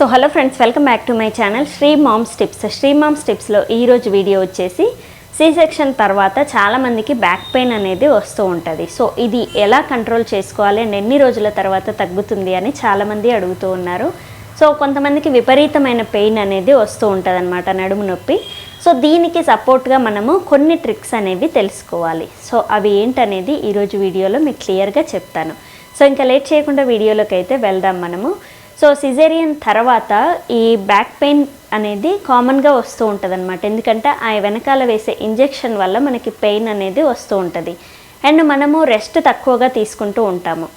So hello friends, welcome back to my channel Shri moms tips. Shri moms టిప్స్లో ఈరోజు video వచ్చేసి C section తర్వాత చాలామందికి బ్యాక్ పెయిన్ అనేది వస్తూ ఉంటుంది. సో ఇది ఎలా కంట్రోల్ చేసుకోవాలి అండ్ ఎన్ని రోజుల తర్వాత తగ్గుతుంది అని చాలామంది అడుగుతూ ఉన్నారు. సో కొంతమందికి విపరీతమైన పెయిన్ అనేది వస్తూ ఉంటుంది అన్నమాట, నడుము నొప్పి. సో దీనికి సపోర్ట్గా మనము కొన్ని ట్రిక్స్ అనేవి తెలుసుకోవాలి. సో అవి ఏంటనేది ఈరోజు వీడియోలో మీకు క్లియర్గా చెప్తాను. సో ఇంకా లేట్ చేయకుండా వీడియోలోకి అయితే వెళ్దాం మనము. సో సిజేరియన్ తర్వాత ఈ బ్యాక్ పెయిన్ అనేది కామన్గా వస్తూ ఉంటుంది అనమాట. ఎందుకంటే ఆ వెనకాల వేసే ఇంజెక్షన్ వల్ల మనకి పెయిన్ అనేది వస్తూ ఉంటుంది. అండ్ మనము రెస్ట్ తక్కువగా తీసుకుంటూ ఉంటాము.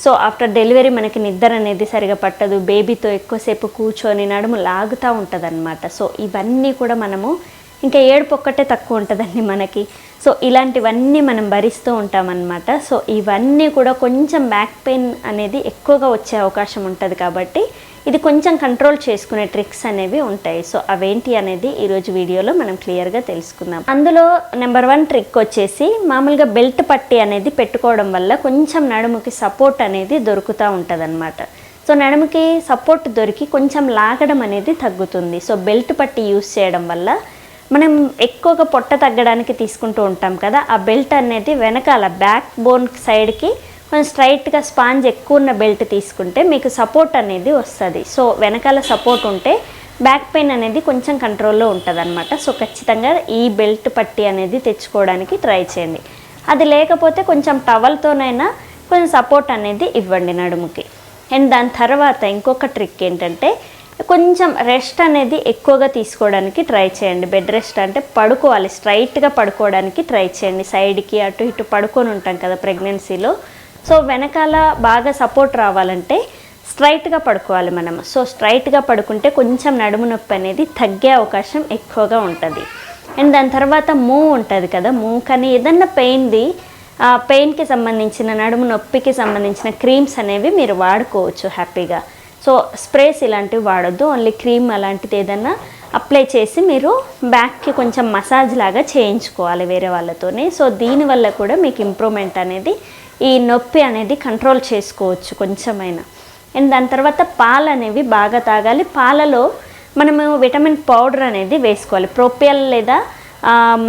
సో ఆఫ్టర్ డెలివరీ మనకి నిద్ర అనేది సరిగా పట్టదు, బేబీతో ఎక్కువసేపు కూర్చొని నడుము లాగుతూ ఉంటుంది అనమాట. సో ఇవన్నీ కూడా మనము ఇంకా ఏడుపు ఒక్కటే తక్కువ ఉంటుందండి మనకి. సో ఇలాంటివన్నీ మనం భరిస్తూ ఉంటామన్నమాట. సో ఇవన్నీ కూడా కొంచెం బ్యాక్ పెయిన్ అనేది ఎక్కువగా వచ్చే అవకాశం ఉంటుంది. కాబట్టి ఇది కొంచెం కంట్రోల్ చేసుకునే ట్రిక్స్ అనేవి ఉంటాయి. సో అవేంటి అనేది ఈరోజు వీడియోలో మనం క్లియర్గా తెలుసుకుందాం. అందులో నెంబర్ 1 ట్రిక్ వచ్చేసి మామూలుగా బెల్ట్ పట్టీ అనేది పెట్టుకోవడం వల్ల కొంచెం నడుముకి సపోర్ట్ అనేది దొరుకుతూ ఉంటుంది అనమాట. సో నడుముకి సపోర్ట్ దొరికి కొంచెం లాగడం అనేది తగ్గుతుంది. సో బెల్ట్ పట్టీ యూస్ చేయడం వల్ల మనం ఎక్కువగా పొట్ట తగ్గడానికి తీసుకుంటూ ఉంటాం కదా, ఆ బెల్ట్ అనేది వెనకాల బ్యాక్ బోన్ సైడ్కి కొంచెం స్ట్రైట్గా స్పాంజ్ ఎక్కువ ఉన్న బెల్ట్ తీసుకుంటే మీకు సపోర్ట్ అనేది వస్తుంది. సో వెనకాల సపోర్ట్ ఉంటే బ్యాక్ పెయిన్ అనేది కొంచెం కంట్రోల్లో ఉంటుంది అనమాట. సో ఖచ్చితంగా ఈ బెల్ట్ పట్టీ అనేది తెచ్చుకోవడానికి ట్రై చేయండి. అది లేకపోతే కొంచెం టవల్తోనైనా కొంచెం సపోర్ట్ అనేది ఇవ్వండి నడుముకి. అండ్ దాని తర్వాత ఇంకొక ట్రిక్ ఏంటంటే కొంచెం రెస్ట్ అనేది ఎక్కువగా తీసుకోవడానికి ట్రై చేయండి. బెడ్ రెస్ట్ అంటే పడుకోవాలి, స్ట్రైట్గా పడుకోవడానికి ట్రై చేయండి. సైడ్కి అటు ఇటు పడుకొని ఉంటాం కదా ప్రెగ్నెన్సీలో. సో వెనకాల బాగా సపోర్ట్ రావాలంటే స్ట్రైట్గా పడుకోవాలి మనము. సో స్ట్రైట్గా పడుకుంటే కొంచెం నడుము నొప్పి అనేది తగ్గే అవకాశం ఎక్కువగా ఉంటుంది. అండ్ దాని తర్వాత మూవ్ ఉంటుంది కదా, మూవ్ కానీ ఏదన్నా పెయిన్కి సంబంధించిన నడుము నొప్పికి సంబంధించిన క్రీమ్స్ అనేవి మీరు వాడుకోవచ్చు హ్యాపీగా. సో స్ప్రేస్ ఇలాంటివి వాడొద్దు, ఓన్లీ క్రీమ్ అలాంటిది ఏదన్నా అప్లై చేసి మీరు బ్యాక్కి కొంచెం మసాజ్ లాగా చేయించుకోవాలి వేరే వాళ్ళతోనే. సో దీనివల్ల కూడా మీకు ఇంప్రూవ్మెంట్ అనేది, ఈ నొప్పి అనేది కంట్రోల్ చేసుకోవచ్చు కొంచెమైనా. అండ్ దాని తర్వాత పాలు అనేవి బాగా తాగాలి. పాలలో మనము విటమిన్ పౌడర్ అనేది వేసుకోవాలి. ప్రోపియల్ లేదా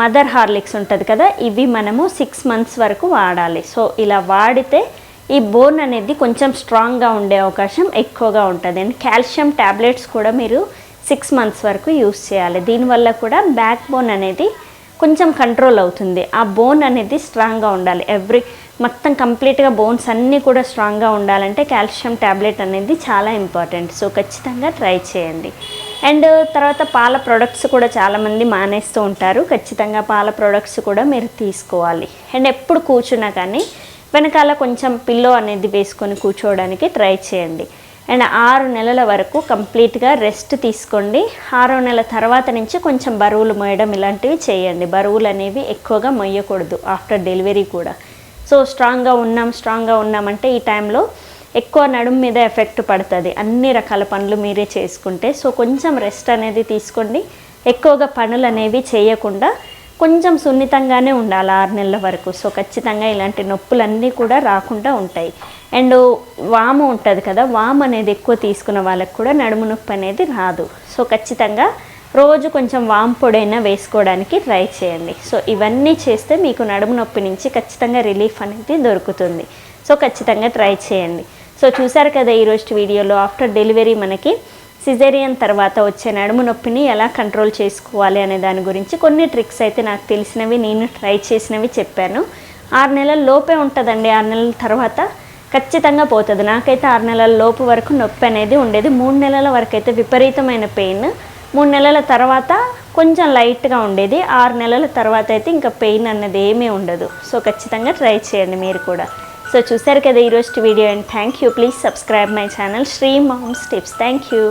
మదర్ హార్లిక్స్ ఉంటుంది కదా, ఇవి మనము 6 months వరకు వాడాలి. సో ఇలా వాడితే ఈ బోన్ అనేది కొంచెం స్ట్రాంగ్గా ఉండే అవకాశం ఎక్కువగా ఉంటుంది. అండ్ కాల్షియం ట్యాబ్లెట్స్ కూడా మీరు 6 months వరకు యూస్ చేయాలి. దీనివల్ల కూడా బ్యాక్ బోన్ అనేది కొంచెం కంట్రోల్ అవుతుంది. ఆ బోన్ అనేది స్ట్రాంగ్గా ఉండాలి. మొత్తం కంప్లీట్గా బోన్స్ అన్నీ కూడా స్ట్రాంగ్గా ఉండాలంటే కాల్షియం ట్యాబ్లెట్ అనేది చాలా ఇంపార్టెంట్. సో ఖచ్చితంగా ట్రై చేయండి. అండ్ తర్వాత పాల ప్రొడక్ట్స్ కూడా చాలామంది మానేస్తూ ఉంటారు. ఖచ్చితంగా పాల ప్రొడక్ట్స్ కూడా మీరు తీసుకోవాలి. అండ్ ఎప్పుడు కూర్చున్నా కానీ వెనకాల కొంచెం పిల్లో అనేది వేసుకొని కూర్చోవడానికి ట్రై చేయండి. అండ్ 6 నెలల వరకు కంప్లీట్గా రెస్ట్ తీసుకోండి. 6వ నెల తర్వాత నుంచి కొంచెం బరువులు మోయడం ఇలాంటివి చేయండి. బరువులు అనేవి ఎక్కువగా మొయ్యకూడదు ఆఫ్టర్ డెలివరీ కూడా. సో స్ట్రాంగ్గా ఉన్నామంటే ఈ టైంలో ఎక్కువ నడుము మీద ఎఫెక్ట్ పడుతుంది, అన్ని రకాల పనులు మీరే చేసుకుంటే. సో కొంచెం రెస్ట్ అనేది తీసుకోండి. ఎక్కువగా పనులు అనేవి చేయకుండా కొంచెం సున్నితంగానే ఉండాలి 6 నెలల వరకు. సో ఖచ్చితంగా ఇలాంటి నొప్పులన్నీ కూడా రాకుండా ఉంటాయి. అండ్ వాము ఉంటుంది కదా, వాము అనేది ఎక్కువ తీసుకున్న వాళ్ళకి కూడా నడుము నొప్పి అనేది రాదు. సో ఖచ్చితంగా రోజు కొంచెం వాము పొడైనా వేసుకోవడానికి ట్రై చేయండి. సో ఇవన్నీ చేస్తే మీకు నడుము నొప్పి నుంచి ఖచ్చితంగా రిలీఫ్ అనేది దొరుకుతుంది. సో ఖచ్చితంగా ట్రై చేయండి. సో చూసారు కదా ఈరోజు వీడియోలో ఆఫ్టర్ డెలివరీ మనకి సిజేరియన్ తర్వాత వచ్చే నడుము నొప్పిని ఎలా కంట్రోల్ చేసుకోవాలి అనే దాని గురించి కొన్ని ట్రిక్స్ అయితే నాకు తెలిసినవి, నేను ట్రై చేసినవి చెప్పాను. 6 నెలల లోపే ఉంటుందండి. 6 నెలల తర్వాత ఖచ్చితంగా పోతుంది. నాకైతే 6 నెలల లోపు వరకు నొప్పి అనేది ఉండేది. 3 నెలల వరకు అయితే విపరీతమైన పెయిన్, 3 నెలల తర్వాత కొంచెం లైట్గా ఉండేది. 6 నెలల తర్వాత అయితే ఇంకా పెయిన్ అన్నది ఏమీ ఉండదు. సో ఖచ్చితంగా ట్రై చేయండి మీరు కూడా. సో చూసారు కదా ఈరోజు వీడియో. And thank you. Please subscribe my channel Shri moms tips. Thank you.